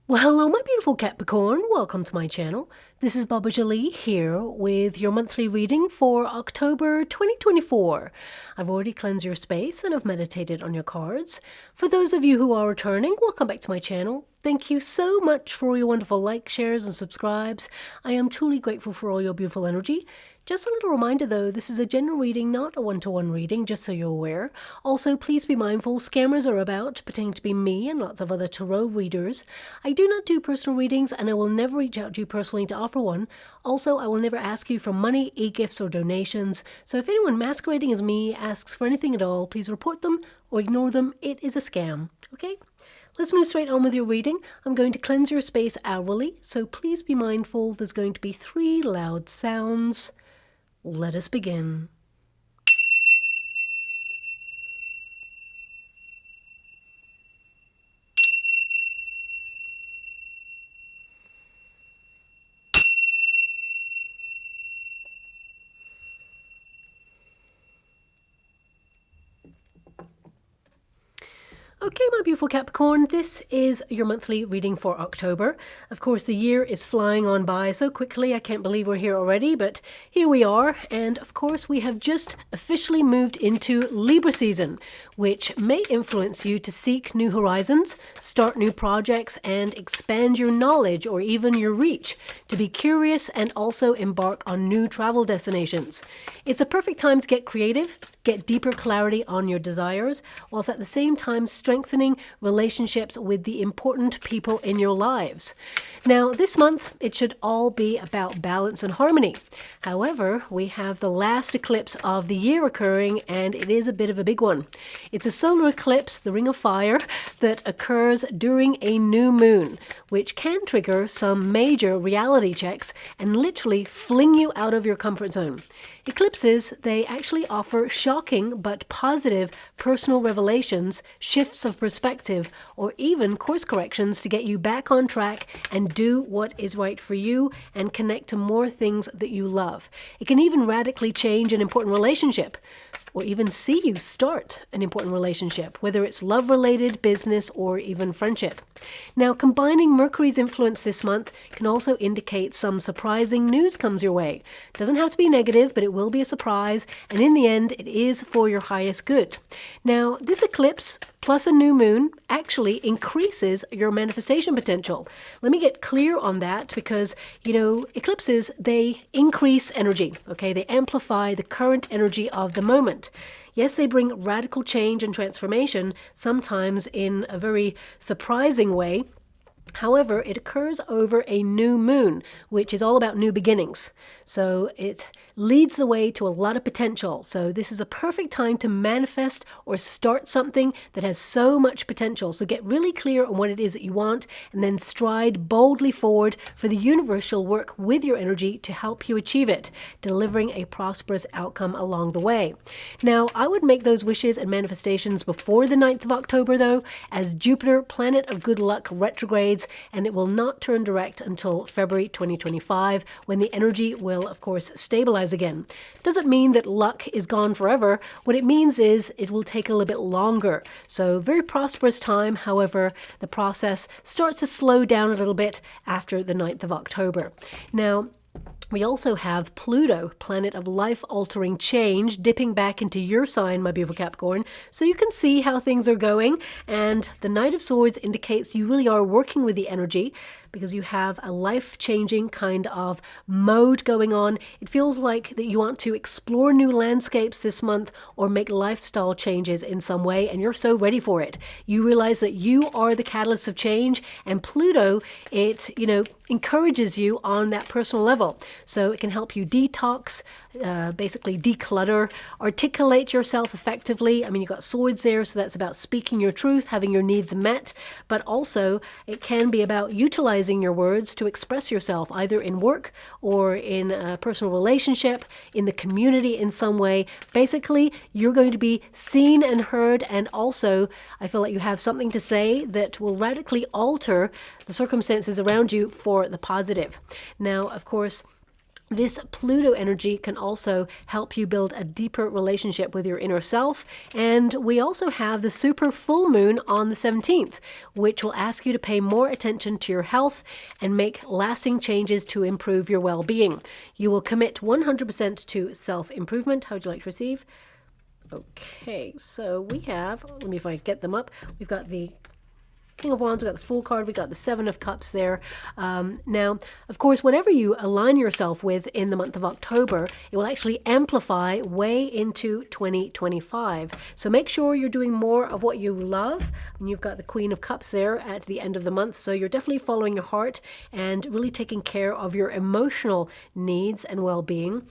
Well, hello, my beautiful Capricorn. Welcome to my channel. This is Baba Jolie here with your monthly reading for October 2024. I've already cleansed your space and I've meditated on your cards. For those of you who are returning, welcome back to my channel. Thank you so much for all your wonderful likes, shares, and subscribes. I am truly grateful for all your beautiful energy. Just a little reminder though, this is a general reading, not a one-to-one reading, just so you're aware. Also, please be mindful, scammers are about, pretending to be me and lots of other tarot readers. I do not do personal readings and I will never reach out to you personally to offer one. Also, I will never ask you for money, e-gifts, or donations. So if anyone masquerading as me asks for anything at all, please report them or ignore them. It is a scam, okay? Let's move straight on with your reading. I'm going to cleanse your space hourly, so please be mindful. There's going to be 3 loud sounds. Let us begin. Okay, my beautiful Capricorn, this is your monthly reading for October. Of course, the year is flying on by so quickly, I can't believe we're here already, but here we are. And of course, we have just officially moved into Libra season, which may influence you to seek new horizons, start new projects, and expand your knowledge or even your reach, to be curious and also embark on new travel destinations. It's a perfect time to get creative, get deeper clarity on your desires, whilst at the same time strengthening relationships with the important people in your lives. Now, this month, it should all be about balance and harmony. However, we have the last eclipse of the year occurring, and it is a bit of a big one. It's a solar eclipse, the Ring of Fire, that occurs during a new moon, which can trigger some major reality checks and literally fling you out of your comfort zone. Eclipses, they actually offer shocking but positive personal revelations, shifts of perspective, or even course corrections to get you back on track and do what is right for you and connect to more things that you love. It can even radically change an important relationship, or even see you start an important relationship, whether it's love-related, business, or even friendship. Now, combining Mercury's influence this month can also indicate some surprising news comes your way. Doesn't have to be negative, but it will be a surprise, and in the end, it is for your highest good. Now, this eclipse plus a new moon actually increases your manifestation potential. Let me get clear on that because, eclipses, they increase energy, okay? They amplify the current energy of the moment. Yes, they bring radical change and transformation, sometimes in a very surprising way. However, it occurs over a new moon, which is all about new beginnings. So it leads the way to a lot of potential. So this is a perfect time to manifest or start something that has so much potential. So get really clear on what it is that you want and then stride boldly forward, for the universe shall work with your energy to help you achieve it, delivering a prosperous outcome along the way. Now, I would make those wishes and manifestations before the 9th of October though, as Jupiter, planet of good luck, retrogrades, and it will not turn direct until February 2025, when the energy will, of course, stabilize again. Doesn't mean that luck is gone forever. What it means is it will take a little bit longer. So very prosperous time. However, the process starts to slow down a little bit after the 9th of October. Now, we also have Pluto, planet of life-altering change, dipping back into your sign, my beautiful Capricorn, so you can see how things are going. And the Knight of Swords indicates you really are working with the energy because you have a life-changing kind of mode going on. It feels like that you want to explore new landscapes this month or make lifestyle changes in some way, and you're so ready for it. You realize that you are the catalyst of change, and Pluto, it, encourages you on that personal level. So it can help you detox, basically declutter, articulate yourself effectively. I mean, you've got swords there, so that's about speaking your truth, having your needs met, but also it can be about utilizing your words to express yourself, either in work or in a personal relationship, in the community in some way. Basically, you're going to be seen and heard, and also I feel like you have something to say that will radically alter the circumstances around you for the positive. Now, of course, This Pluto energy can also help you build a deeper relationship with your inner self. And we also have the super full moon on the 17th, which will ask you to pay more attention to your health and make lasting changes to improve your well-being. You will commit 100% to self-improvement. How would you like to receive? Okay, so we have, let me, if I get them up, we've got the King of Wands, we got the Fool card, we got the Seven of Cups there. Now, of course, whatever you align yourself with in the month of October, it will actually amplify way into 2025. So make sure you're doing more of what you love. And you've got the Queen of Cups there at the end of the month. So you're definitely following your heart and really taking care of your emotional needs and well-being.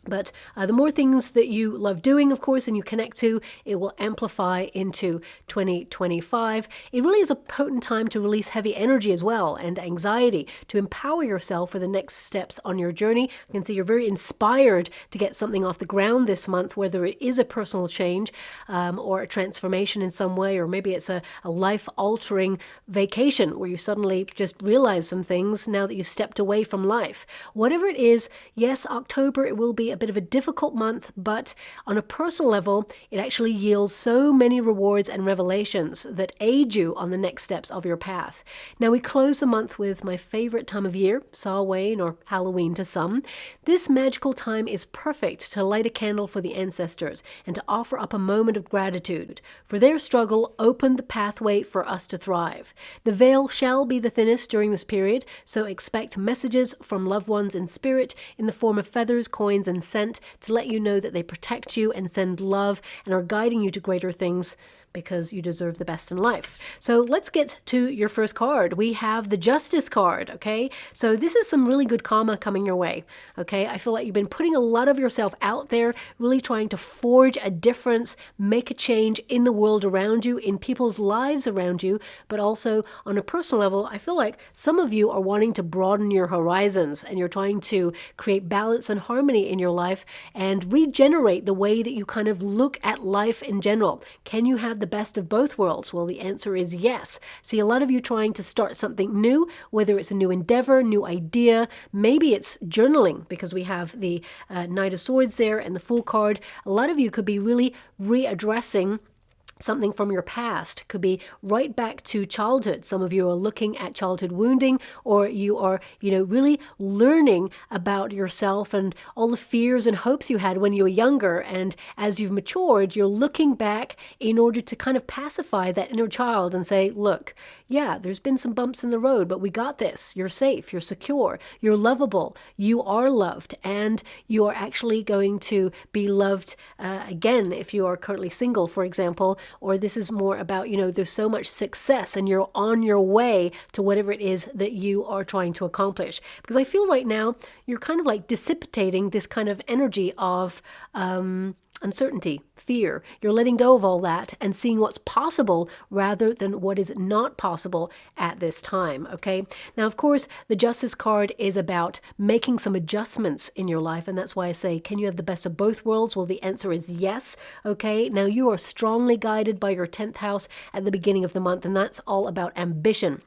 But the more things that you love doing, of course, and you connect to, it will amplify into 2025. It really is a potent time to release heavy energy as well and anxiety, to empower yourself for the next steps on your journey. You can see you're very inspired to get something off the ground this month, whether it is a personal change or a transformation in some way, or maybe it's a life-altering vacation where you suddenly just realize some things now that you've stepped away from life. Whatever it is, yes, October, it will be a bit of a difficult month, but on a personal level, it actually yields so many rewards and revelations that aid you on the next steps of your path. Now, we close the month with my favorite time of year, Samhain or Halloween to some. This magical time is perfect to light a candle for the ancestors and to offer up a moment of gratitude. For their struggle opened the pathway for us to thrive. The veil shall be the thinnest during this period, so expect messages from loved ones in spirit in the form of feathers, coins, and scent to let you know that they protect you and send love and are guiding you to greater things, because you deserve the best in life. So let's get to your first card. We have the Justice card, okay? So this is some really good karma coming your way, okay? I feel like you've been putting a lot of yourself out there, really trying to forge a difference, make a change in the world around you, in people's lives around you, but also on a personal level, I feel like some of you are wanting to broaden your horizons and you're trying to create balance and harmony in your life and regenerate the way that you kind of look at life in general. Can you have the best of both worlds? Well, the answer is yes. See, a lot of you trying to start something new, whether it's a new endeavor, new idea, maybe it's journaling, because we have the Knight of Swords there and the Fool card. A lot of you could be really readdressing something from your past. Could be right back to childhood. Some of you are looking at childhood wounding, or you are, really learning about yourself and all the fears and hopes you had when you were younger. And as you've matured, you're looking back in order to kind of pacify that inner child and say, look, yeah, there's been some bumps in the road, but we got this. You're safe. You're secure. You're lovable. You are loved. And you are actually going to be loved again if you are currently single, for example. Or this is more about, there's so much success and you're on your way to whatever it is that you are trying to accomplish. Because I feel right now you're kind of like dissipating this kind of energy of uncertainty, fear. You're letting go of all that and seeing what's possible rather than what is not possible at this time, okay? Now, of course, the Justice card is about making some adjustments in your life, and that's why I say, can you have the best of both worlds? Well, the answer is yes, okay? Now, you are strongly guided by your 10th house at the beginning of the month, and that's all about ambition.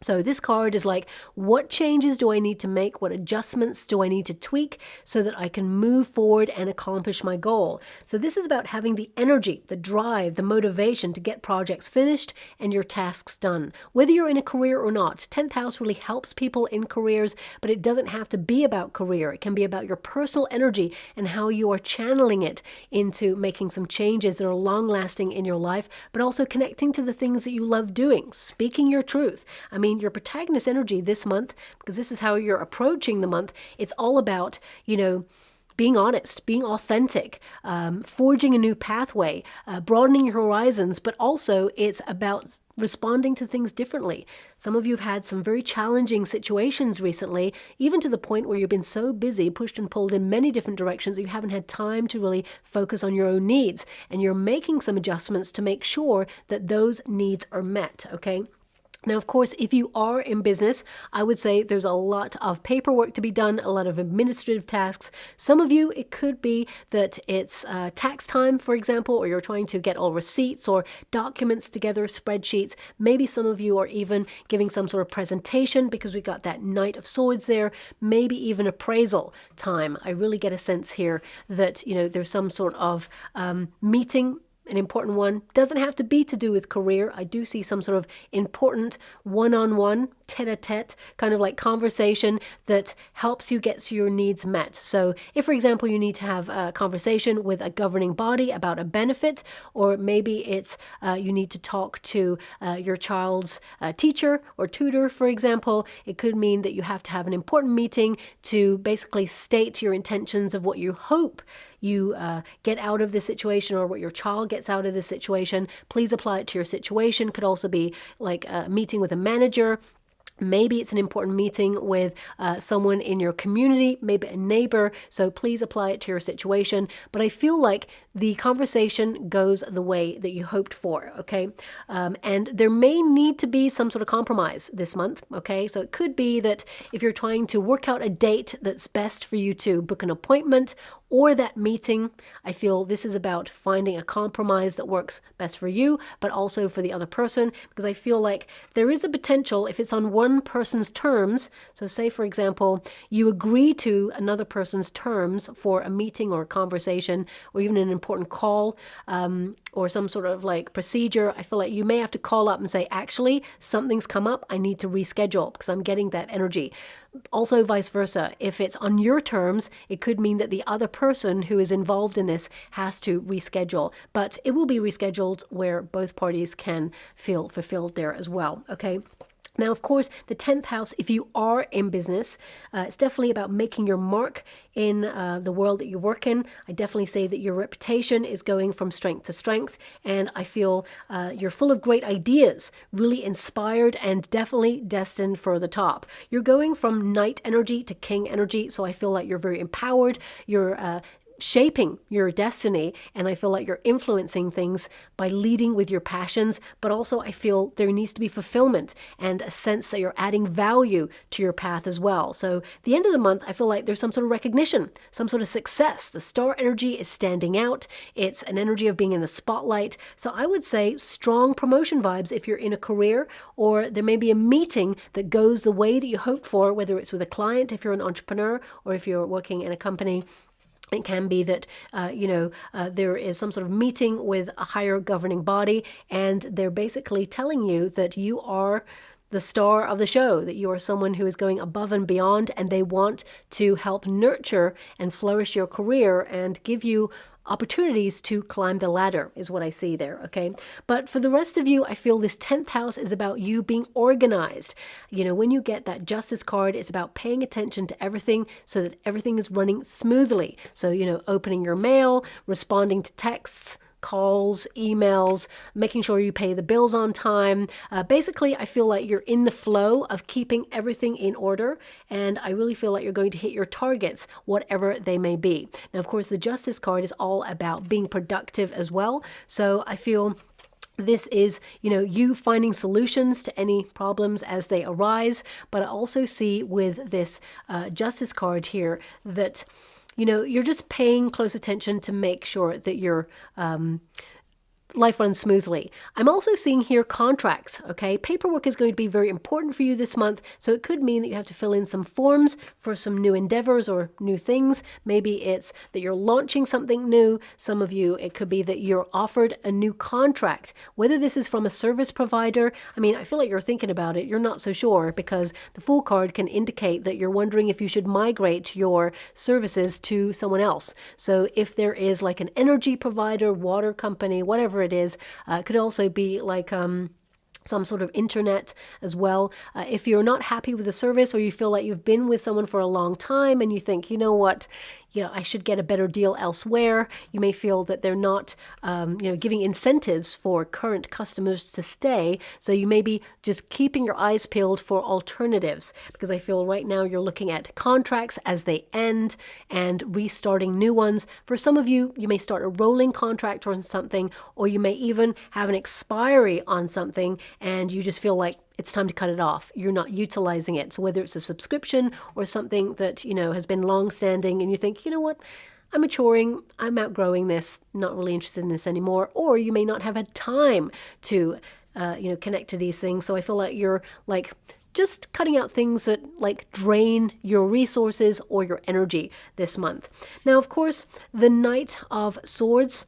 So this card is like, what changes do I need to make? What adjustments do I need to tweak so that I can move forward and accomplish my goal? So this is about having the energy, the drive, the motivation to get projects finished and your tasks done. Whether you're in a career or not, 10th house really helps people in careers, but it doesn't have to be about career. It can be about your personal energy and how you are channeling it into making some changes that are long-lasting in your life, but also connecting to the things that you love doing, speaking your truth. I mean, your protagonist energy this month, because this is how you're approaching the month, it's all about, being honest, being authentic, forging a new pathway, broadening your horizons, but also it's about responding to things differently. Some of you have had some very challenging situations recently, even to the point where you've been so busy, pushed and pulled in many different directions that you haven't had time to really focus on your own needs. And you're making some adjustments to make sure that those needs are met, okay? Now, of course, if you are in business, I would say there's a lot of paperwork to be done, a lot of administrative tasks. Some of you, it could be that it's tax time, for example, or you're trying to get all receipts or documents together, spreadsheets. Maybe some of you are even giving some sort of presentation because we got that Knight of Swords there, maybe even appraisal time. I really get a sense here that, there's some sort of meeting, an important one. Doesn't have to be to do with career. I do see some sort of important one-on-one, tete-a-tete kind of like conversation that helps you get your needs met. So if, for example, you need to have a conversation with a governing body about a benefit, or maybe it's you need to talk to your child's teacher or tutor, for example, it could mean that you have to have an important meeting to basically state your intentions of what you hope you get out of this situation, or what your child gets out of this situation. Please apply it to your situation. Could also be like a meeting with a manager. Maybe it's an important meeting with someone in your community, maybe a neighbor. So please apply it to your situation. But I feel like the conversation goes the way that you hoped for, okay? And there may need to be some sort of compromise this month, okay? So it could be that if you're trying to work out a date that's best for you to book an appointment or that meeting, I feel this is about finding a compromise that works best for you, but also for the other person, because I feel like there is a potential if it's on one person's terms. So say, for example, you agree to another person's terms for a meeting or a conversation, or even an important call, or some sort of like procedure. I feel like you may have to call up and say, actually, something's come up. I need to reschedule because I'm getting that energy. Also vice versa. If it's on your terms, it could mean that the other person who is involved in this has to reschedule, but it will be rescheduled where both parties can feel fulfilled there as well, okay? Now, of course, the 10th house, if you are in business, it's definitely about making your mark in the world that you work in. I definitely say that your reputation is going from strength to strength, and I feel you're full of great ideas, really inspired, and definitely destined for the top. You're going from Knight energy to King energy, so I feel like you're very empowered. You're shaping your destiny, and I feel like you're influencing things by leading with your passions, but also I feel there needs to be fulfillment and a sense that you're adding value to your path as well. So the end of the month, I feel like there's some sort of recognition, some sort of success. The star energy is standing out. It's an energy of being in the spotlight. So I would say strong promotion vibes if you're in a career, or there may be a meeting that goes the way that you hoped for, whether it's with a client if you're an entrepreneur, or if you're working in a company. It can be that, there is some sort of meeting with a higher governing body, and they're basically telling you that you are the star of the show, that you are someone who is going above and beyond, and they want to help nurture and flourish your career and give you opportunities to climb the ladder is what I see there, okay? But for the rest of you, I feel this 10th house is about you being organized. When you get that Justice card, it's about paying attention to everything so that everything is running smoothly. So, opening your mail, responding to texts, calls, emails, making sure you pay the bills on time. Basically, I feel like you're in the flow of keeping everything in order, and I really feel like you're going to hit your targets, whatever they may be. Now, of course, the Justice card is all about being productive as well. So I feel this is, you finding solutions to any problems as they arise. But I also see with this Justice card here that you're just paying close attention to make sure that your life runs smoothly. I'm also seeing here contracts, okay? Paperwork is going to be very important for you this month, so it could mean that you have to fill in some forms for some new endeavors or new things. Maybe it's that you're launching something new. Some of you, it could be that you're offered a new contract. Whether this is from a service provider, I feel like you're thinking about it. You're not so sure, because the Fool card can indicate that you're wondering if you should migrate your services to someone else. So if there is like an energy provider, water company, whatever it is, it could also be like some sort of internet as well. If you're not happy with the service, or you feel like you've been with someone for a long time and you think, you know what, I should get a better deal elsewhere. You may feel that they're not, giving incentives for current customers to stay. So you may be just keeping your eyes peeled for alternatives, because I feel right now you're looking at contracts as they end and restarting new ones. For some of you, you may start a rolling contract on something, or you may even have an expiry on something, and you just feel like it's time to cut it off. You're not utilizing it. So whether it's a subscription or something that, you know, has been long-standing and you think, you know what, I'm maturing, I'm outgrowing this, not really interested in this anymore. Or you may not have had time to, you know, connect to these things. So I feel like you're like just cutting out things that like drain your resources or your energy this month. Now, of course, the Knight of Swords,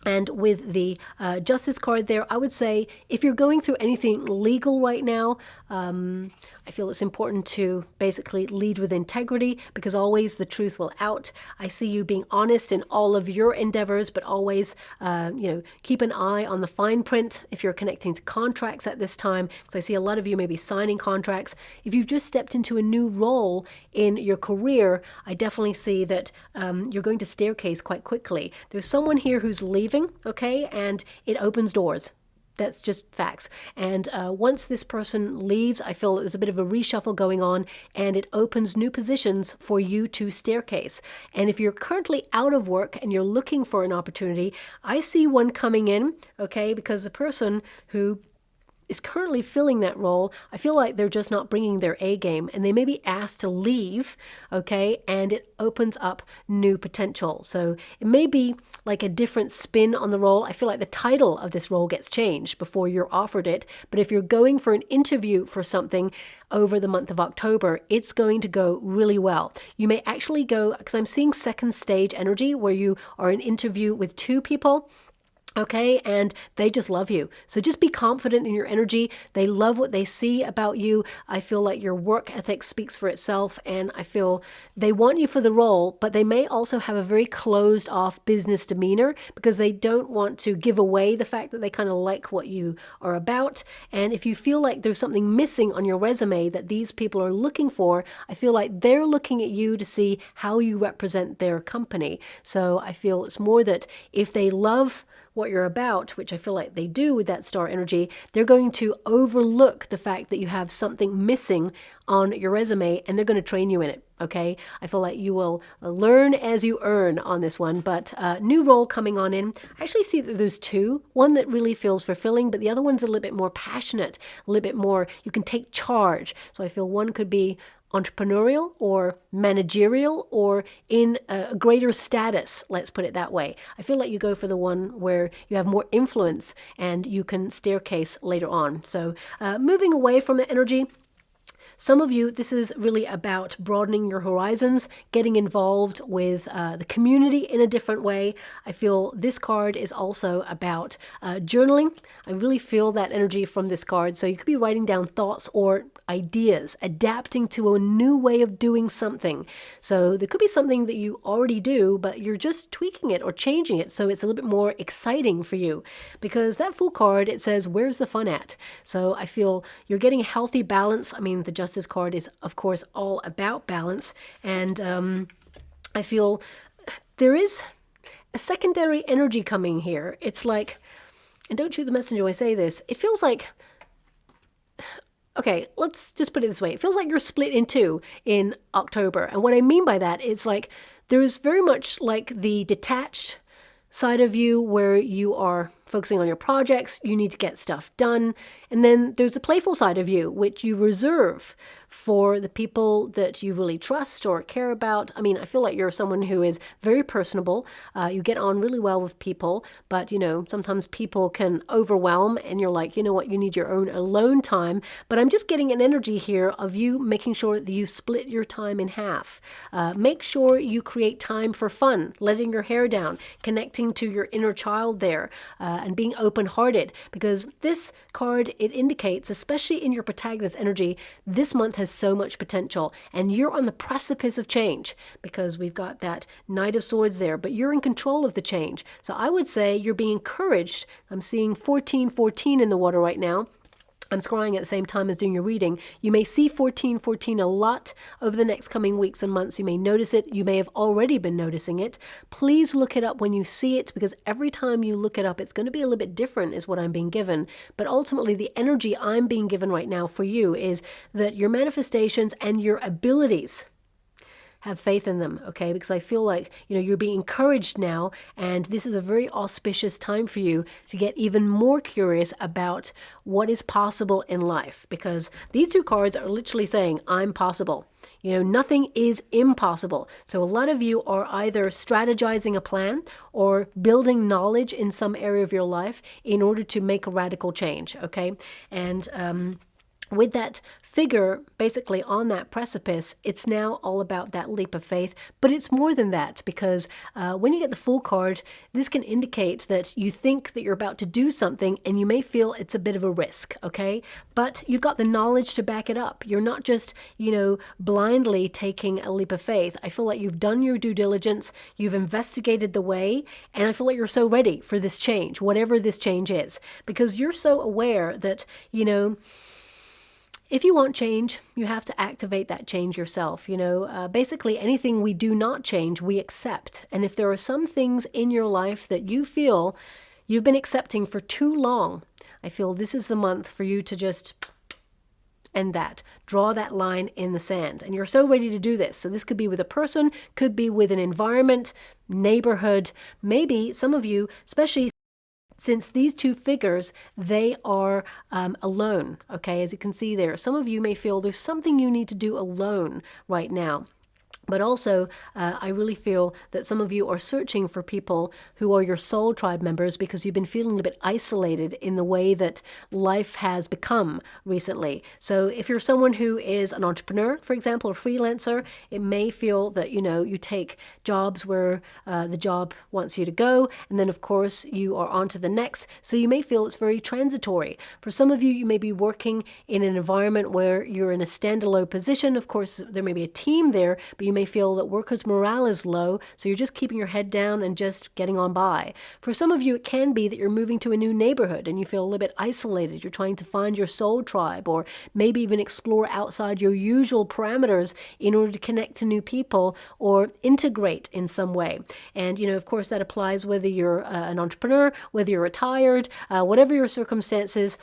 and with the Justice card there, I would say if you're going through anything legal right now, I feel it's important to basically lead with integrity, because always the truth will out. I see you being honest in all of your endeavors, but always, you know, keep an eye on the fine print if you're connecting to contracts at this time, because I see a lot of you may be signing contracts. If you've just stepped into a new role in your career, I definitely see that you're going to staircase quite quickly. There's someone here who's leaving, okay, and it opens doors. That's just facts. And once this person leaves, I feel there's a bit of a reshuffle going on, and it opens new positions for you to staircase. And if you're currently out of work and you're looking for an opportunity, I see one coming in, okay, because the person who is currently filling that role, I feel like they're just not bringing their A game, and they may be asked to leave, okay, and it opens up new potential. So it may be like a different spin on the role. I feel like the title of this role gets changed before you're offered it, but if you're going for an interview for something over the month of October, it's going to go really well. You may actually go, because I'm seeing second stage energy where you are in interview with two people, okay, and they just love you. So just be confident in your energy. They love what they see about you. I feel like your work ethic speaks for itself, and I feel they want you for the role, but they may also have a very closed off business demeanor because they don't want to give away the fact that they kind of like what you are about. And if you feel like there's something missing on your resume that these people are looking for, I feel like they're looking at you to see how you represent their company. So I feel it's more that if they love what you're about, which I feel like they do with that star energy, they're going to overlook the fact that you have something missing on your resume, and they're going to train you in it, okay? I feel like you will learn as you earn on this one, but new role coming on in. I actually see that there's two, one that really feels fulfilling, but the other one's a little bit more passionate, a little bit more, you can take charge. So I feel one could be entrepreneurial or managerial or in a greater status, let's put it that way. I feel like you go for the one where you have more influence and you can staircase later on. So moving away from the energy, some of you, this is really about broadening your horizons, getting involved with the community in a different way. I feel this card is also about journaling. I really feel that energy from this card. So you could be writing down thoughts or ideas, adapting to a new way of doing something. So there could be something that you already do, but you're just tweaking it or changing it so it's a little bit more exciting for you. Because that Fool card, it says, where's the fun at? So I feel you're getting a healthy balance. I mean, the Justice card is, of course, all about balance. And I feel there is a secondary energy coming here. It's like, and don't shoot the messenger when I say this, it feels like, okay, let's just put it this way. It feels like you're split in two in October. And what I mean by that is like, there's very much like the detached side of you where you are focusing on your projects, you need to get stuff done. And then there's the playful side of you, which you reserve for the people that you really trust or care about. I mean, I feel like you're someone who is very personable. You get on really well with people, but, you know, sometimes people can overwhelm and you're like, you know what, you need your own alone time. But I'm just getting an energy here of you making sure that you split your time in half. Make sure you create time for fun, letting your hair down, connecting to your inner child there, and being open-hearted, because this card, it indicates, especially in your protagonist energy, this month has so much potential and you're on the precipice of change because we've got that Knight of Swords there, but you're in control of the change. So I would say you're being encouraged. I'm seeing 1414 in the water right now. I'm scrying at the same time as doing your reading. You may see 1414 a lot over the next coming weeks and months. You may notice it. You may have already been noticing it. Please look it up when you see it, because every time you look it up, it's going to be a little bit different is what I'm being given. But ultimately, the energy I'm being given right now for you is that your manifestations and your abilities, have faith in them, okay? Because I feel like, you're being encouraged now, and this is a very auspicious time for you to get even more curious about what is possible in life, because these two cards are literally saying, I'm possible. Nothing is impossible. So a lot of you are either strategizing a plan or building knowledge in some area of your life in order to make a radical change, okay? And with that figure basically on that precipice, it's now all about that leap of faith. But it's more than that, because when you get the Fool card, this can indicate that you think that you're about to do something and you may feel it's a bit of a risk, okay? But you've got the knowledge to back it up. You're not just, blindly taking a leap of faith. I feel like you've done your due diligence, you've investigated the way, and I feel like you're so ready for this change, whatever this change is, because you're so aware that, if you want change, you have to activate that change yourself. Basically anything we do not change, we accept. And if there are some things in your life that you feel you've been accepting for too long, I feel this is the month for you to just end that. Draw that line in the sand. And you're so ready to do this. So this could be with a person, could be with an environment, neighborhood. Maybe some of you, especially since these two figures, they are alone, okay? As you can see there, some of you may feel there's something you need to do alone right now. But also, I really feel that some of you are searching for people who are your soul tribe members because you've been feeling a bit isolated in the way that life has become recently. So if you're someone who is an entrepreneur, for example, or freelancer, it may feel that, you take jobs where the job wants you to go, and then, of course, you are on to the next. So you may feel it's very transitory. For some of you, you may be working in an environment where you're in a standalone position. Of course, there may be a team there, but you may feel that workers' morale is low, so you're just keeping your head down and just getting on by. For some of you, it can be that you're moving to a new neighborhood and you feel a little bit isolated. You're trying to find your soul tribe, or maybe even explore outside your usual parameters in order to connect to new people or integrate in some way. And, of course, that applies whether you're an entrepreneur, whether you're retired, whatever your circumstances.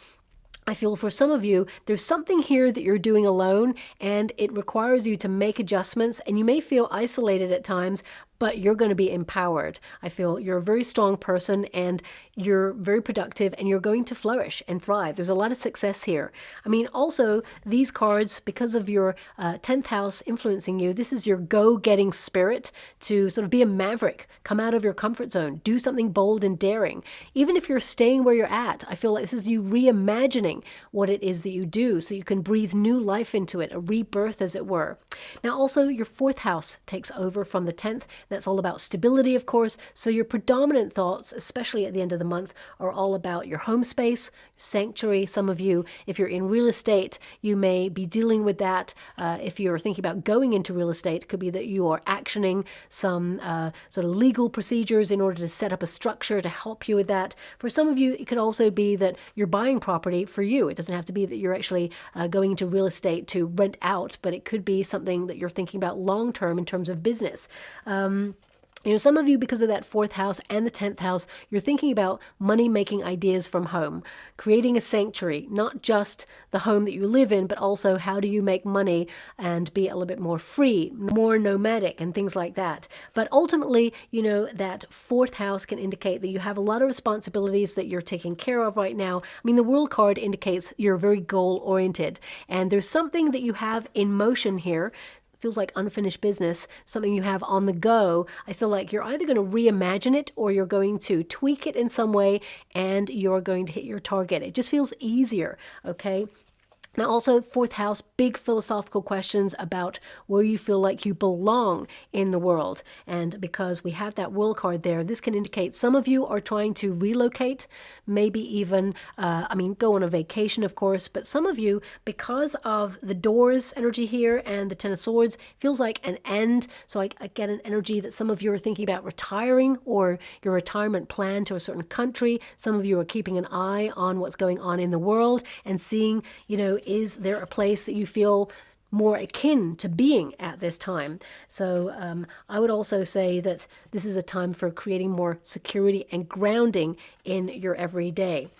I feel for some of you, there's something here that you're doing alone, and it requires you to make adjustments, and you may feel isolated at times, but you're going to be empowered. I feel you're a very strong person and you're very productive and you're going to flourish and thrive. There's a lot of success here. I mean, also these cards, because of your 10th house influencing you, this is your go-getting spirit to sort of be a maverick, come out of your comfort zone, do something bold and daring. Even if you're staying where you're at, I feel like this is you reimagining what it is that you do so you can breathe new life into it, a rebirth as it were. Now also your 4th house takes over from the 10th. That's all about stability, of course. So your predominant thoughts, especially at the end of the month, are all about your home space, sanctuary. Some of you, if you're in real estate, you may be dealing with that. If you're thinking about going into real estate, it could be that you are actioning some sort of legal procedures in order to set up a structure to help you with that. For some of you, it could also be that you're buying property for you. It doesn't have to be that you're actually going into real estate to rent out, but it could be something that you're thinking about long term in terms of business. Some of you, because of that 4th house and the 10th house, you're thinking about money-making ideas from home, creating a sanctuary, not just the home that you live in, but also how do you make money and be a little bit more free, more nomadic and things like that. But ultimately, that 4th house can indicate that you have a lot of responsibilities that you're taking care of right now. I mean, the World card indicates you're very goal-oriented, and there's something that you have in motion here. Feels like unfinished business, something you have on the go. I feel like you're either going to reimagine it or you're going to tweak it in some way and you're going to hit your target. It just feels easier, okay? Now also 4th house, big philosophical questions about where you feel like you belong in the world. And because we have that World card there, this can indicate some of you are trying to relocate, maybe even, go on a vacation, of course. But some of you, because of the Doors energy here and the 10 of Swords, feels like an end. So I get an energy that some of you are thinking about retiring or your retirement plan to a certain country. Some of you are keeping an eye on what's going on in the world and seeing, is there a place that you feel more akin to being at this time? So I would also say that this is a time for creating more security and grounding in your everyday.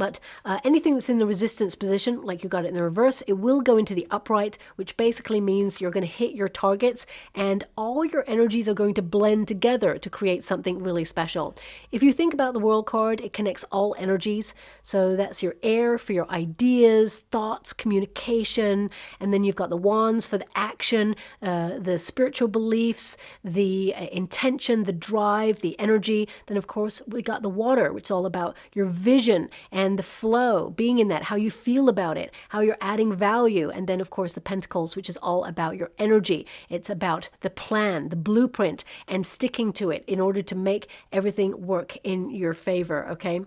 But anything that's in the resistance position, like you got it in the reverse, it will go into the upright, which basically means you're going to hit your targets and all your energies are going to blend together to create something really special. If you think about the World card, it connects all energies. So that's your air for your ideas, thoughts, communication, and then you've got the wands for the action, the spiritual beliefs, the intention, the drive, the energy. Then, of course, we got the water, which is all about your vision and the flow, being in that, how you feel about it, how you're adding value. And then, of course, the pentacles, which is all about your energy. It's about the plan, the blueprint, and sticking to it in order to make everything work in your favor, okay?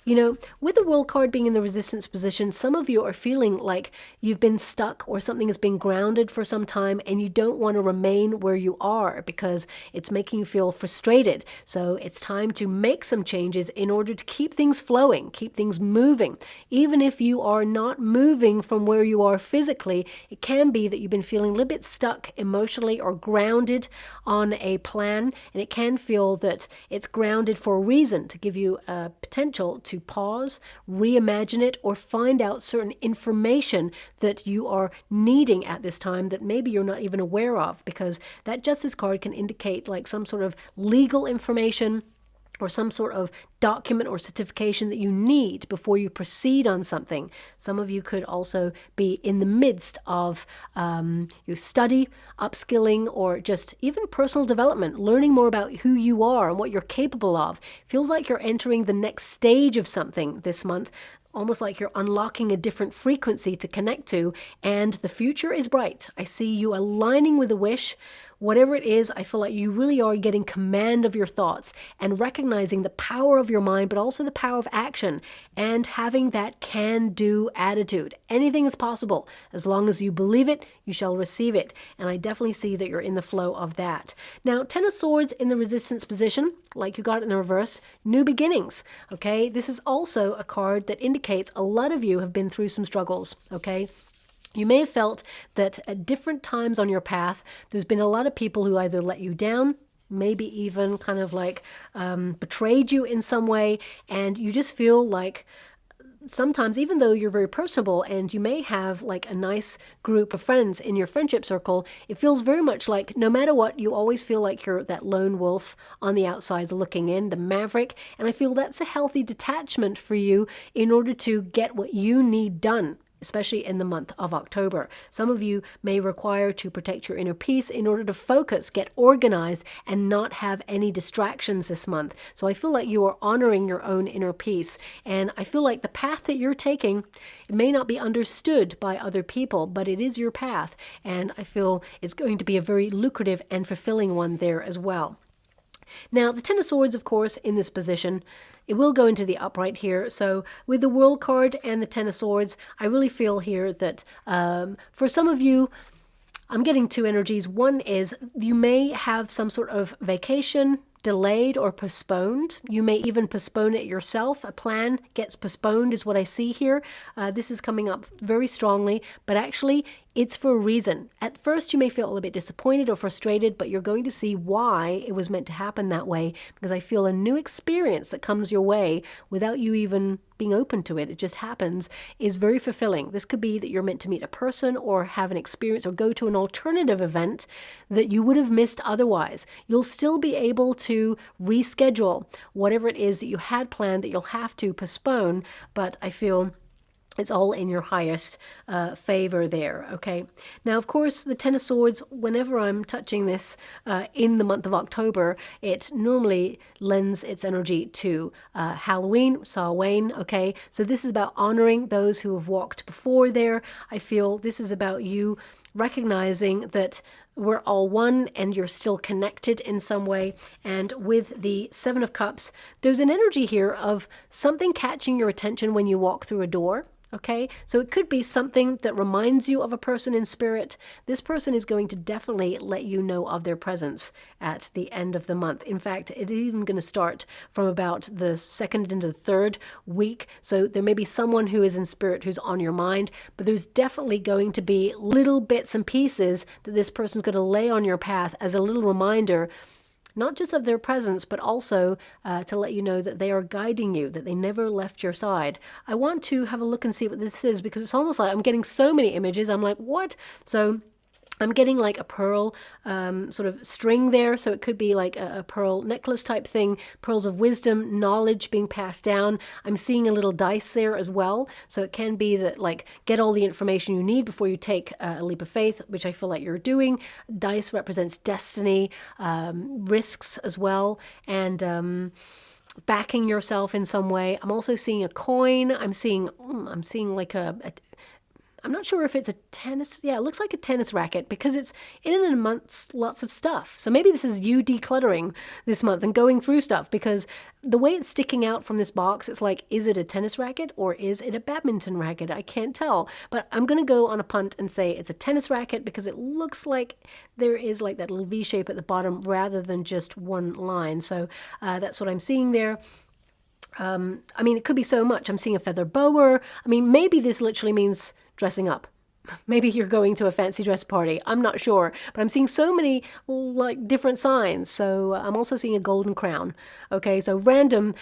You know, with the World card being in the resistance position, some of you are feeling like you've been stuck or something has been grounded for some time and you don't want to remain where you are because it's making you feel frustrated. So it's time to make some changes in order to keep things flowing, keep things moving. Even if you are not moving from where you are physically, it can be that you've been feeling a little bit stuck emotionally or grounded on a plan, and it can feel that it's grounded for a reason, to give you a potential to pause, reimagine it, or find out certain information that you are needing at this time that maybe you're not even aware of, because that Justice card can indicate like some sort of legal information or some sort of document or certification that you need before you proceed on something. Some of you could also be in the midst of your study, upskilling, or just even personal development, learning more about who you are and what you're capable of. Feels like you're entering the next stage of something this month, almost like you're unlocking a different frequency to connect to, and the future is bright. I see you aligning with a wish. Whatever it is, I feel like you really are getting command of your thoughts and recognizing the power of your mind, but also the power of action and having that can-do attitude. Anything is possible. As long as you believe it, you shall receive it. And I definitely see that you're in the flow of that. Now, Ten of Swords in the resistance position, like you got it in the reverse, new beginnings, okay? This is also a card that indicates a lot of you have been through some struggles, okay? You may have felt that at different times on your path, there's been a lot of people who either let you down, maybe even kind of like betrayed you in some way, and you just feel like sometimes, even though you're very personable and you may have like a nice group of friends in your friendship circle, it feels very much like no matter what, you always feel like you're that lone wolf on the outside looking in, the maverick. And I feel that's a healthy detachment for you in order to get what you need done, especially in the month of October. Some of you may require to protect your inner peace in order to focus, get organized, and not have any distractions this month. So I feel like you are honoring your own inner peace. And I feel like the path that you're taking, it may not be understood by other people, but it is your path. And I feel it's going to be a very lucrative and fulfilling one there as well. Now, the Ten of Swords, of course, in this position, it will go into the upright here. So with the World card and the Ten of Swords, I really feel here that for some of you, I'm getting two energies. One is you may have some sort of vacation delayed or postponed. You may even postpone it yourself. A plan gets postponed is what I see here. This is coming up very strongly, but actually it's for a reason. At first you may feel a little bit disappointed or frustrated, but you're going to see why it was meant to happen that way, because I feel a new experience that comes your way without you even being open to it. It just happens, is very fulfilling. This could be that you're meant to meet a person or have an experience or go to an alternative event that you would have missed otherwise. You'll still be able to reschedule whatever it is that you had planned that you'll have to postpone, but I feel it's all in your highest favor there, okay? Now, of course, the Ten of Swords, whenever I'm touching this in the month of October, it normally lends its energy to Halloween, Samhain, okay? So this is about honoring those who have walked before there. I feel this is about you recognizing that we're all one and you're still connected in some way. And with the Seven of Cups, there's an energy here of something catching your attention when you walk through a door. Okay, so it could be something that reminds you of a person in spirit. This person is going to definitely let you know of their presence at the end of the month. In fact, it's even going to start from about the second into the third week. So there may be someone who is in spirit who's on your mind, but there's definitely going to be little bits and pieces that this person's going to lay on your path as a little reminder not just of their presence, but also to let you know that they are guiding you, that they never left your side. I want to have a look and see what this is, because it's almost like I'm getting so many images. I'm like, what? So I'm getting like a pearl sort of string there. So it could be like a pearl necklace type thing, pearls of wisdom, knowledge being passed down. I'm seeing a little dice there as well. So it can be that like get all the information you need before you take a leap of faith, which I feel like you're doing. Dice represents destiny, risks as well, and backing yourself in some way. I'm also seeing a coin. I'm seeing like I'm not sure if it's a tennis. Yeah, it looks like a tennis racket because it's in and amongst lots of stuff. So maybe this is you decluttering this month and going through stuff, because the way it's sticking out from this box, it's like, is it a tennis racket or is it a badminton racket? I can't tell. But I'm going to go on a punt and say it's a tennis racket because it looks like there is like that little V shape at the bottom rather than just one line. So that's what I'm seeing there. I mean, it could be so much. I'm seeing a feather bower. I mean, maybe this literally means dressing up. Maybe you're going to a fancy dress party. I'm not sure, but I'm seeing so many like different signs. So I'm also seeing a golden crown. Okay, so random.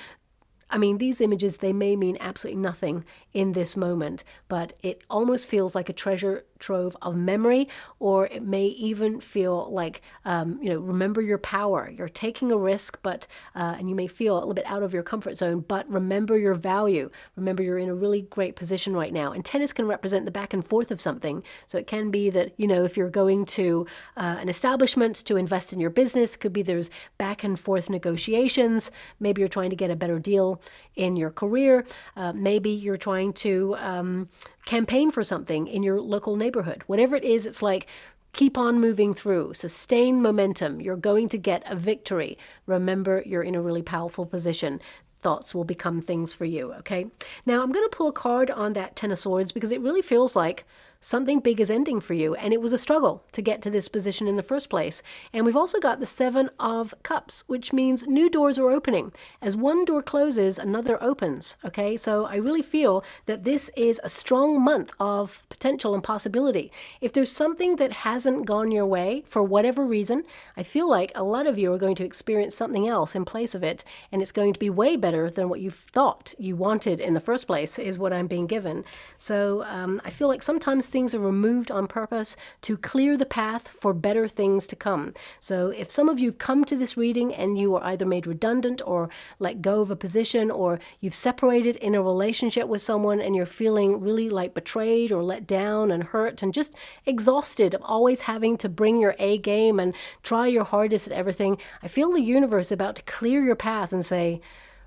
I mean, these images, they may mean absolutely nothing in this moment, but it almost feels like a treasure trove of memory, or it may even feel like, remember your power. You're taking a risk, but and you may feel a little bit out of your comfort zone, but remember your value. Remember, you're in a really great position right now. And tennis can represent the back and forth of something. So it can be that, if you're going to an establishment to invest in your business, could be there's back and forth negotiations. Maybe you're trying to get a better deal in your career. Maybe you're trying to campaign for something in your local neighborhood. Whatever it is, it's like keep on moving through, sustain momentum. You're going to get a victory. Remember, you're in a really powerful position. Thoughts will become things for you, okay? Now, I'm going to pull a card on that Ten of Swords because it really feels like something big is ending for you, and it was a struggle to get to this position in the first place. And we've also got the Seven of Cups, which means new doors are opening. As one door closes, another opens, okay? So I really feel that this is a strong month of potential and possibility. If there's something that hasn't gone your way for whatever reason, I feel like a lot of you are going to experience something else in place of it, and it's going to be way better than what you thought you wanted in the first place, is what I'm being given. So I feel like sometimes things are removed on purpose to clear the path for better things to come. So if some of you have come to this reading and you are either made redundant or let go of a position, or you've separated in a relationship with someone and you're feeling really like betrayed or let down and hurt and just exhausted of always having to bring your A game and try your hardest at everything, I feel the universe about to clear your path and say,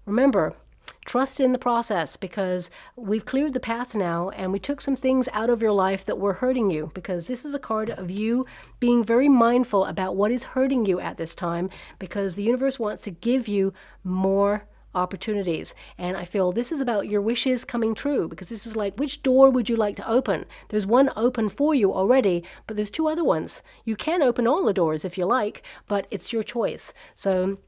remember, trust in the process, because we've cleared the path now and we took some things out of your life that were hurting you, because this is a card of you being very mindful about what is hurting you at this time, because the universe wants to give you more opportunities. And I feel this is about your wishes coming true, because this is like, which door would you like to open? There's one open for you already, but there's two other ones. You can open all the doors if you like, but it's your choice. So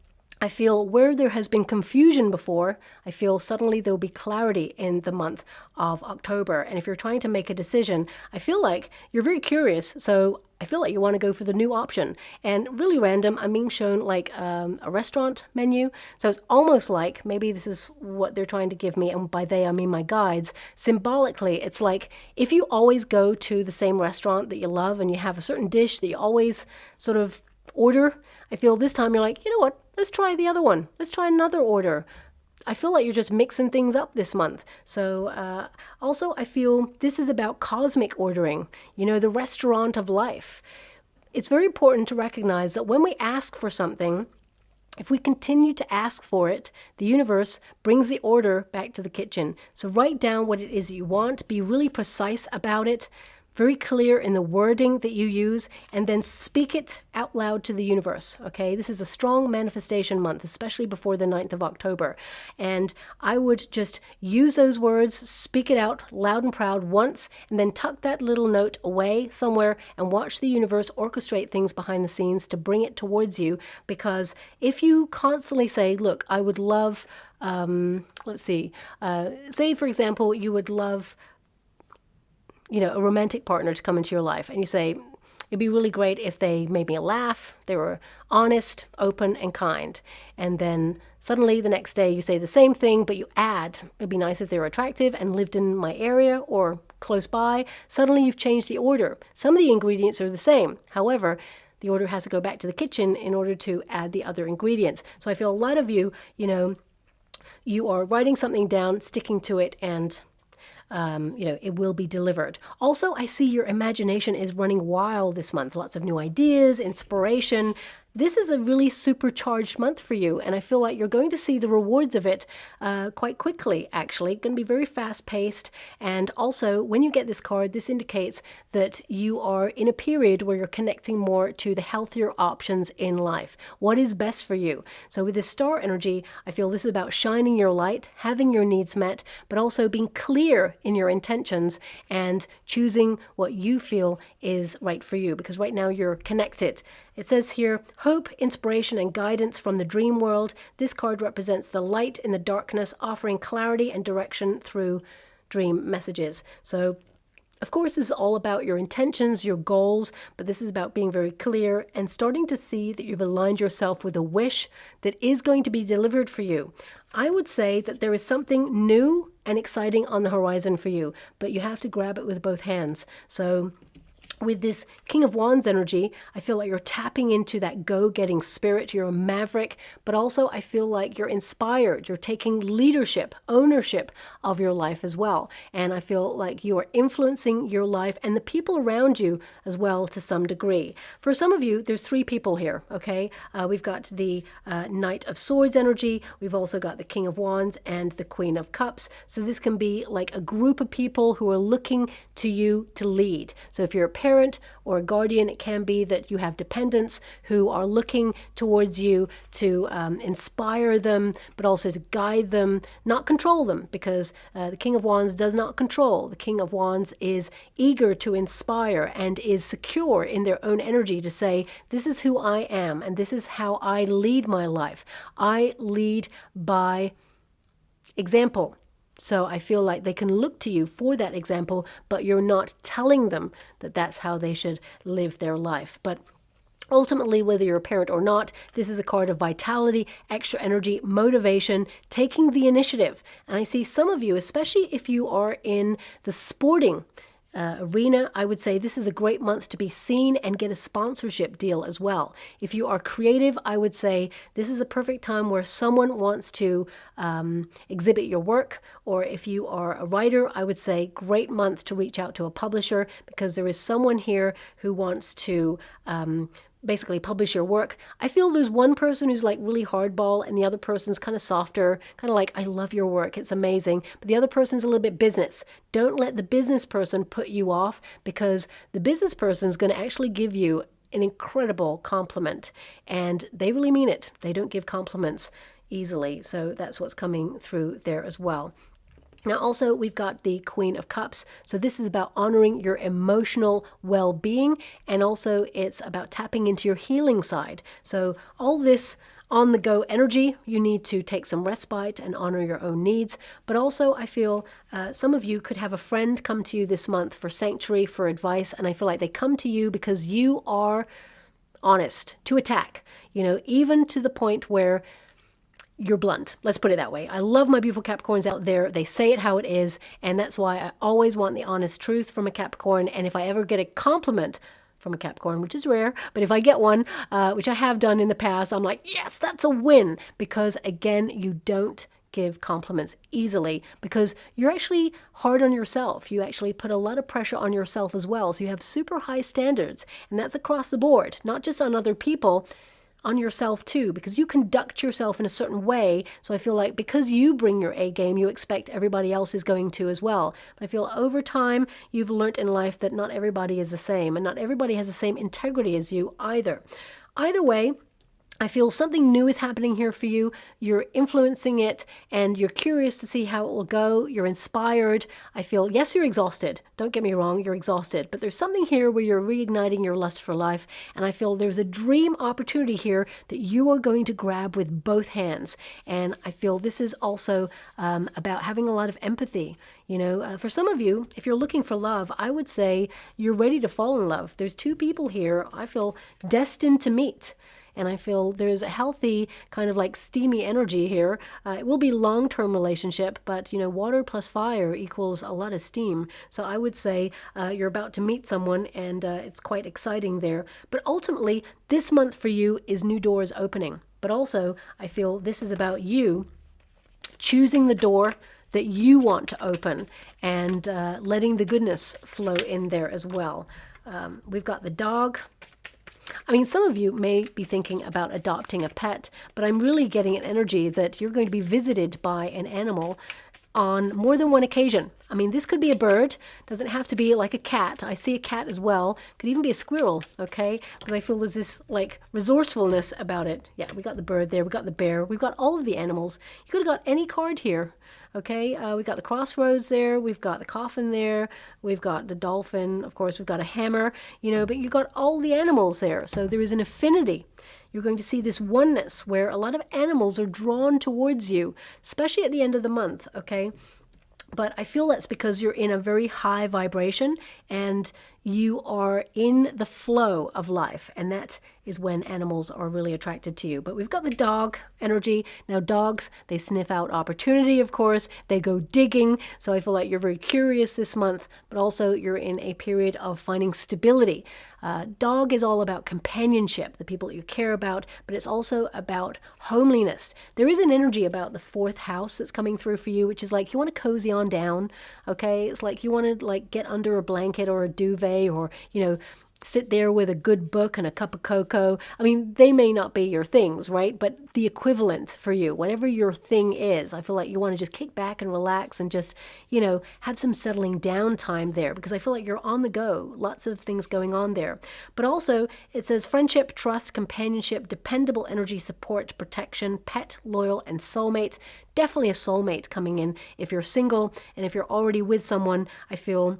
I feel where there has been confusion before, I feel suddenly there'll be clarity in the month of October. And if you're trying to make a decision, I feel like you're very curious. So I feel like you want to go for the new option. And really random, I'm being shown like a restaurant menu. So it's almost like maybe this is what they're trying to give me. And by they, I mean my guides. Symbolically, it's like if you always go to the same restaurant that you love and you have a certain dish that you always sort of order, I feel this time you're like, you know what? Let's try the other one. Let's try another order. I feel like you're just mixing things up this month. So also I feel this is about cosmic ordering, the restaurant of life. It's very important to recognize that when we ask for something, if we continue to ask for it, the universe brings the order back to the kitchen. So write down what it is you want, be really precise about it, very clear in the wording that you use, and then speak it out loud to the universe, okay? This is a strong manifestation month, especially before the 9th of October. And I would just use those words, speak it out loud and proud once, and then tuck that little note away somewhere and watch the universe orchestrate things behind the scenes to bring it towards you. Because if you constantly say, look, I would love, say for example, you would love a romantic partner to come into your life, and you say, It'd be really great if they made me laugh, they were honest, open, and kind. And then suddenly the next day you say the same thing, but you add, it'd be nice if they were attractive and lived in my area or close by. Suddenly you've changed the order. Some of the ingredients are the same. However, the order has to go back to the kitchen in order to add the other ingredients. So I feel a lot of you, you are writing something down, sticking to it, and it will be delivered. Also, I see your imagination is running wild this month. Lots of new ideas, inspiration. This is a really supercharged month for you, and I feel like you're going to see the rewards of it quite quickly, actually. Going to be very fast-paced, and also, when you get this card, this indicates that you are in a period where you're connecting more to the healthier options in life. What is best for you? So with this star energy, I feel this is about shining your light, having your needs met, but also being clear in your intentions and choosing what you feel is right for you, because right now you're connected. It says here, hope, inspiration, and guidance from the dream world. This card represents the light in the darkness, offering clarity and direction through dream messages. So, of course, this is all about your intentions, your goals, but this is about being very clear and starting to see that you've aligned yourself with a wish that is going to be delivered for you. I would say that there is something new and exciting on the horizon for you, but you have to grab it with both hands. So, with this King of Wands energy, I feel like you're tapping into that go-getting spirit. You're a maverick, but also I feel like you're inspired. You're taking leadership, ownership of your life as well. And I feel like you are influencing your life and the people around you as well to some degree. For some of you, there's 3 people here, okay? We've got the Knight of Swords energy. We've also got the King of Wands and the Queen of Cups. So this can be like a group of people who are looking to you to lead. So if you're a parent or a guardian, it can be that you have dependents who are looking towards you to inspire them, but also to guide them, not control them, because the King of Wands does not control. The King of Wands is eager to inspire and is secure in their own energy to say, this is who I am and this is how I lead my life. I lead by example. So I feel like they can look to you for that example, but you're not telling them that that's how they should live their life. But ultimately, whether you're a parent or not, this is a card of vitality, extra energy, motivation, taking the initiative. And I see some of you, especially if you are in the sporting arena, I would say this is a great month to be seen and get a sponsorship deal as well. If you are creative, I would say this is a perfect time where someone wants to exhibit your work, or if you are a writer, I would say great month to reach out to a publisher, because there is someone here who wants to basically publish your work. I feel there's one person who's like really hardball and the other person's kind of softer, kind of like, I love your work, it's amazing. But the other person's a little bit business. Don't let the business person put you off, because the business person is going to actually give you an incredible compliment, and they really mean it. They don't give compliments easily. So that's what's coming through there as well. Now also we've got the Queen of Cups. So this is about honoring your emotional well-being, and also it's about tapping into your healing side. So all this on-the-go energy, you need to take some respite and honor your own needs. But also I feel some of you could have a friend come to you this month for sanctuary, for advice, and I feel like they come to you because you are honest to attack, even to the point where you're blunt. Let's put it that way. I love my beautiful Capricorns out there. They say it how it is, and that's why I always want the honest truth from a Capricorn. And if I ever get a compliment from a Capricorn, which is rare, but if I get one, which I have done in the past, I'm like, yes, that's a win. Because again, you don't give compliments easily, because you're actually hard on yourself. You actually put a lot of pressure on yourself as well. So you have super high standards, and that's across the board, not just on other people, on yourself too, because you conduct yourself in a certain way. So I feel like because you bring your A game, you expect everybody else is going to as well. But I feel over time, you've learnt in life that not everybody is the same, and not everybody has the same integrity as you either. Either way, I feel something new is happening here for you. You're influencing it and you're curious to see how it will go. You're inspired. I feel, yes, you're exhausted. Don't get me wrong, you're exhausted. But there's something here where you're reigniting your lust for life. And I feel there's a dream opportunity here that you are going to grab with both hands. And I feel this is also about having a lot of empathy. You know, for some of you, if you're looking for love, I would say you're ready to fall in love. There's two people here I feel destined to meet. And I feel there's a healthy kind of like steamy energy here. It will be long-term relationship, but you know, water plus fire equals a lot of steam. So I would say you're about to meet someone and it's quite exciting there. But ultimately, this month for you is new doors opening. But also, I feel this is about you choosing the door that you want to open and letting the goodness flow in there as well. We've got the dog. I mean, some of you may be thinking about adopting a pet, but I'm really getting an energy that you're going to be visited by an animal on more than one occasion. I mean, this could be a bird, doesn't have to be like a cat. I see a cat as well, could even be a squirrel, okay? Because I feel there's this like resourcefulness about it. Yeah, we got the bird there, we got the bear, we've got all of the animals. You could have got any card here. Okay, we've got the crossroads there, we've got the coffin there, we've got the dolphin, of course, we've got a hammer, you know, but you've got all the animals there. So there is an affinity. You're going to see this oneness where a lot of animals are drawn towards you, especially at the end of the month, okay? But I feel that's because you're in a very high vibration and you are in the flow of life. And that is when animals are really attracted to you. But we've got the dog energy. Now dogs, they sniff out opportunity, of course. They go digging. So I feel like you're very curious this month, but also you're in a period of finding stability. Dog is all about companionship, the people that you care about, but it's also about homeliness. There is an energy about the fourth house that's coming through for you, which is like you want to cozy on down, okay? It's like you want to like get under a blanket or a duvet or, you know, sit there with a good book and a cup of cocoa. I mean, they may not be your things, right? But the equivalent for you, whatever your thing is, I feel like you want to just kick back and relax and just, you know, have some settling down time there because I feel like you're on the go. Lots of things going on there. But also, it says friendship, trust, companionship, dependable energy, support, protection, pet, loyal, and soulmate. Definitely a soulmate coming in if you're single, and if you're already with someone, I feel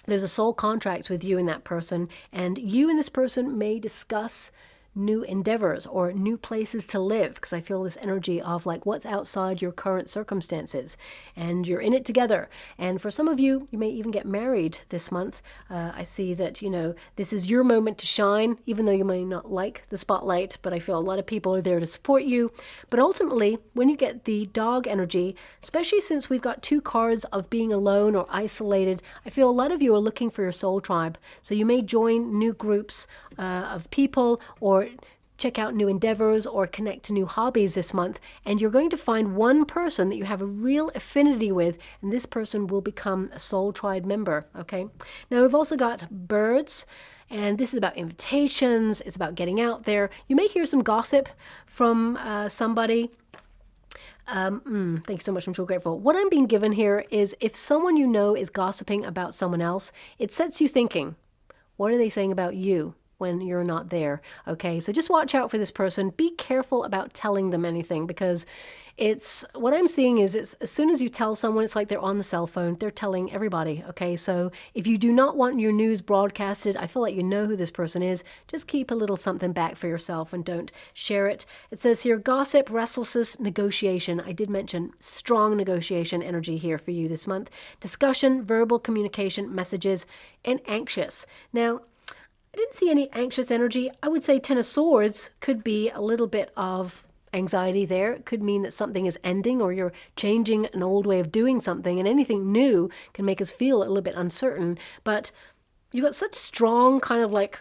there's a soul contract with you and that person, and you and this person may discuss new endeavors or new places to live, because I feel this energy of like what's outside your current circumstances and you're in it together. And for some of you, you may even get married this month. I see that, you know, this is your moment to shine, even though you may not like the spotlight, but I feel a lot of people are there to support you. But ultimately, when you get the dog energy, especially since we've got two cards of being alone or isolated, I feel a lot of you are looking for your soul tribe. So you may join new groups of people or check out new endeavors or connect to new hobbies this month, and you're going to find one person that you have a real affinity with, and this person will become a soul tribe member, okay? Now we've also got birds, and this is about invitations, it's about getting out there. You may hear some gossip from somebody. Thank you so much, I'm so grateful. What I'm being given here is if someone you know is gossiping about someone else, it sets you thinking, what are they saying about you when you're not there? Okay, so just watch out for this person. Be careful about telling them anything, because it's what I'm seeing is it's as soon as you tell someone, it's like they're on the cell phone, they're telling everybody. Okay, so if you do not want your news broadcasted, I feel like you know who this person is, just keep a little something back for yourself and don't share it. It says here, gossip, restlessness, negotiation. I did mention strong negotiation energy here for you this month. Discussion, verbal communication, messages, and anxious. Now, I didn't see any anxious energy. I would say Ten of Swords could be a little bit of anxiety there. It could mean that something is ending or you're changing an old way of doing something, and anything new can make us feel a little bit uncertain. But you've got such strong kind of like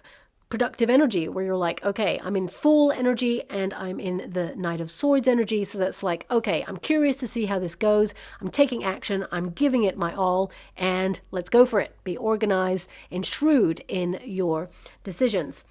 productive energy where you're like, okay, I'm in full energy and I'm in the Knight of Swords energy. So that's like, okay, I'm curious to see how this goes. I'm taking action. I'm giving it my all, and let's go for it. Be organized and shrewd in your decisions.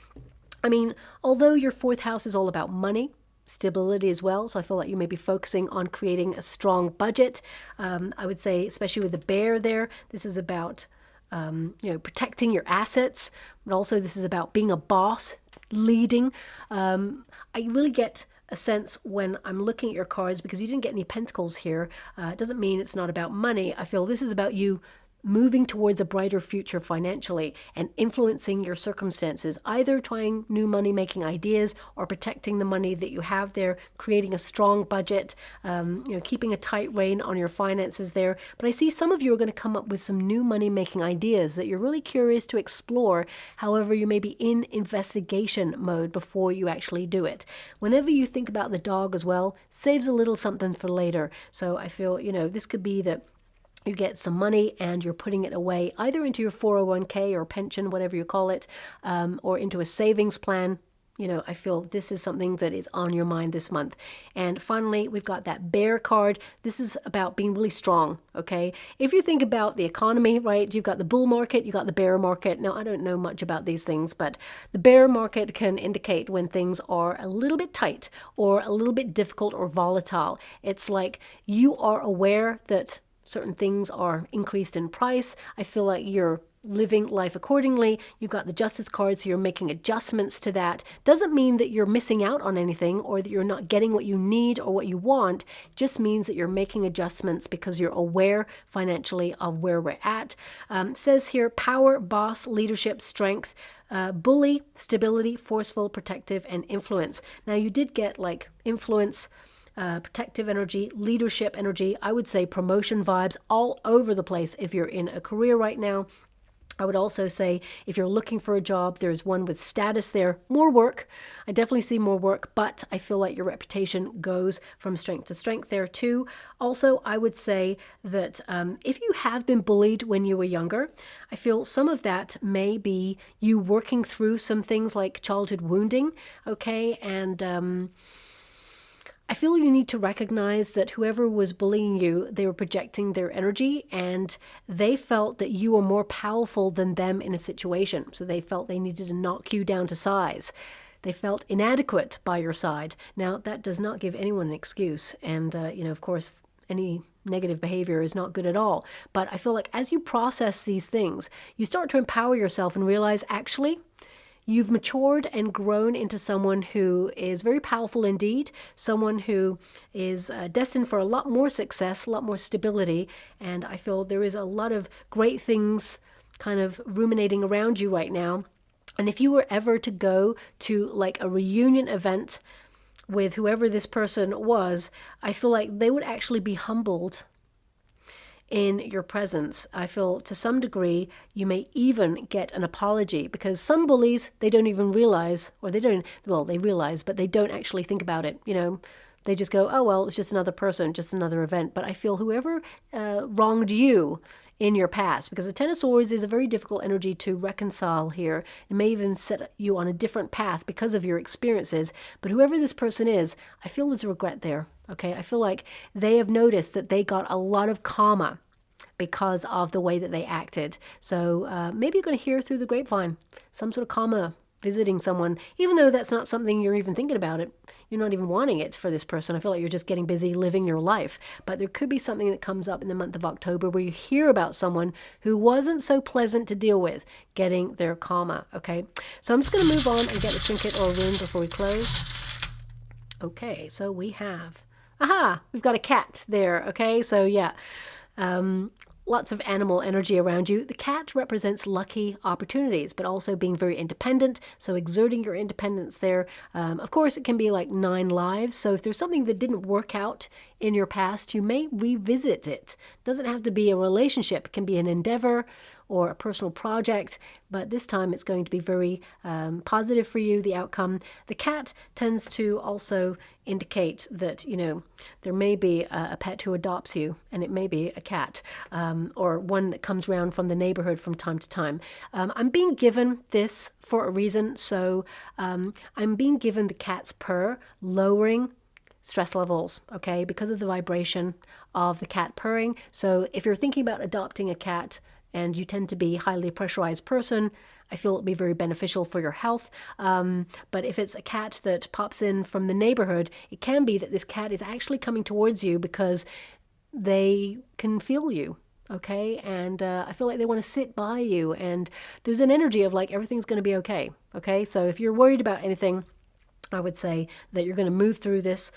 I mean, although your fourth house is all about money, stability as well, so I feel like you may be focusing on creating a strong budget. I would say, especially with the bear there, this is about protecting your assets, but also this is about being a boss, leading. I really get a sense when I'm looking at your cards, because you didn't get any pentacles here. It doesn't mean it's not about money. I feel this is about you moving towards a brighter future financially and influencing your circumstances, either trying new money making ideas or protecting the money that you have there, creating a strong budget, keeping a tight rein on your finances there. But I see some of you are going to come up with some new money making ideas that you're really curious to explore. However, you may be in investigation mode before you actually do it. Whenever you think about the dog as well, saves a little something for later. So I feel, this could be that you get some money and you're putting it away either into your 401k or pension, whatever you call it, or into a savings plan. I feel this is something that is on your mind this month. And finally, we've got that bear card. This is about being really strong, okay? If you think about the economy, right, you've got the bull market, you've got the bear market. Now, I don't know much about these things, but the bear market can indicate when things are a little bit tight or a little bit difficult or volatile. It's like you are aware that certain things are increased in price. I feel like you're living life accordingly. You've got the justice card, so you're making adjustments to that. Doesn't mean that you're missing out on anything or that you're not getting what you need or what you want. It just means that you're making adjustments because you're aware financially of where we're at. Says here, power, boss, leadership, strength, bully, stability, forceful, protective, and influence. Now you did get like influence, protective energy, leadership energy, I would say promotion vibes all over the place if you're in a career right now. I would also say if you're looking for a job, there's one with status there, more work. I definitely see more work, but I feel like your reputation goes from strength to strength there too. Also, I would say that if you have been bullied when you were younger, I feel some of that may be you working through some things like childhood wounding, okay? And I feel you need to recognize that whoever was bullying you, they were projecting their energy and they felt that you were more powerful than them in a situation. So they felt they needed to knock you down to size. They felt inadequate by your side. Now, that does not give anyone an excuse. And, of course, any negative behavior is not good at all. But I feel like as you process these things, you start to empower yourself and realize, actually, you've matured and grown into someone who is very powerful indeed, someone who is destined for a lot more success, a lot more stability, and I feel there is a lot of great things kind of ruminating around you right now. And if you were ever to go to like a reunion event with whoever this person was, I feel like they would actually be humbled in your presence. I feel to some degree you may even get an apology, because some bullies, they don't even realize, or they realize, but they don't actually think about it. They just go, oh, well, it's just another person, just another event. But I feel whoever wronged you in your past, because the Ten of Swords is a very difficult energy to reconcile here. It may even set you on a different path because of your experiences. But whoever this person is, I feel there's regret there. Okay, I feel like they have noticed that they got a lot of karma because of the way that they acted. So maybe you're going to hear through the grapevine some sort of karma visiting someone, even though that's not something you're even thinking about it. You're not even wanting it for this person. I feel like you're just getting busy living your life. But there could be something that comes up in the month of October where you hear about someone who wasn't so pleasant to deal with getting their karma, okay? So I'm just going to move on and get a trinket or a rune before we close. Okay, so we have... we've got a cat there, okay? So yeah, lots of animal energy around you. The cat represents lucky opportunities, but also being very independent, so exerting your independence there. Of course, it can be like 9 lives, so if there's something that didn't work out in your past, you may revisit it. It doesn't have to be a relationship. It can be an endeavor or a personal project, but this time it's going to be very positive for you, the outcome. The cat tends to also indicate that, there may be a pet who adopts you, and it may be a cat, or one that comes around from the neighborhood from time to time. I'm being given this for a reason, so I'm being given the cat's purr, lowering stress levels, okay, because of the vibration of the cat purring. So if you're thinking about adopting a cat, and you tend to be a highly pressurized person, I feel it'll be very beneficial for your health. But if it's a cat that pops in from the neighborhood, it can be that this cat is actually coming towards you because they can feel you. okay? And I feel like they want to sit by you, and there's an energy of like everything's going to be okay, okay? So if you're worried about anything, I would say that you're going to move through this.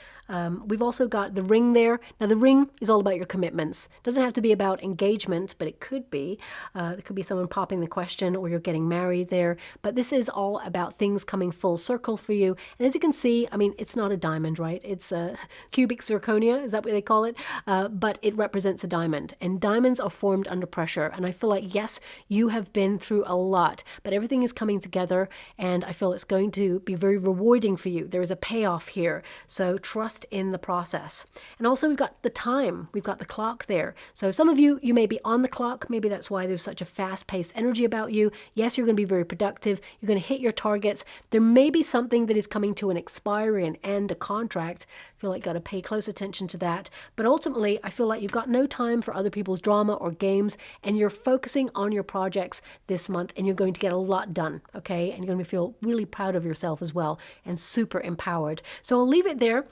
We've also got the ring there. Now, the ring is all about your commitments. It doesn't have to be about engagement, but it could be. It could be someone popping the question, or you're getting married there. But this is all about things coming full circle for you. And as you can see, I mean, it's not a diamond, right? It's a cubic zirconia. Is that what they call it? But it represents a diamond. And diamonds are formed under pressure. And I feel like, yes, you have been through a lot, but everything is coming together. And I feel it's going to be very rewarding for you. There is a payoff here. So trust in the process. And also we've got the time. We've got the clock there. So some of you may be on the clock. Maybe that's why there's such a fast-paced energy about you. Yes, you're going to be very productive. You're going to hit your targets. There may be something that is coming to an expiry and end a contract. I feel like you've got to pay close attention to that. But ultimately, I feel like you've got no time for other people's drama or games, and you're focusing on your projects this month, and you're going to get a lot done, okay? And you're going to feel really proud of yourself as well, and super empowered. So I'll leave it there.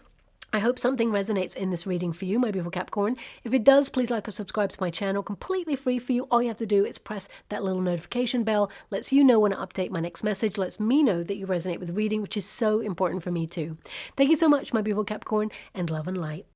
I hope something resonates in this reading for you, my beautiful Capricorn. If it does, please like or subscribe to my channel. Completely free for you. All you have to do is press that little notification bell. Lets you know when I update my next message. Lets me know that you resonate with reading, which is so important for me too. Thank you so much, my beautiful Capricorn, and love and light.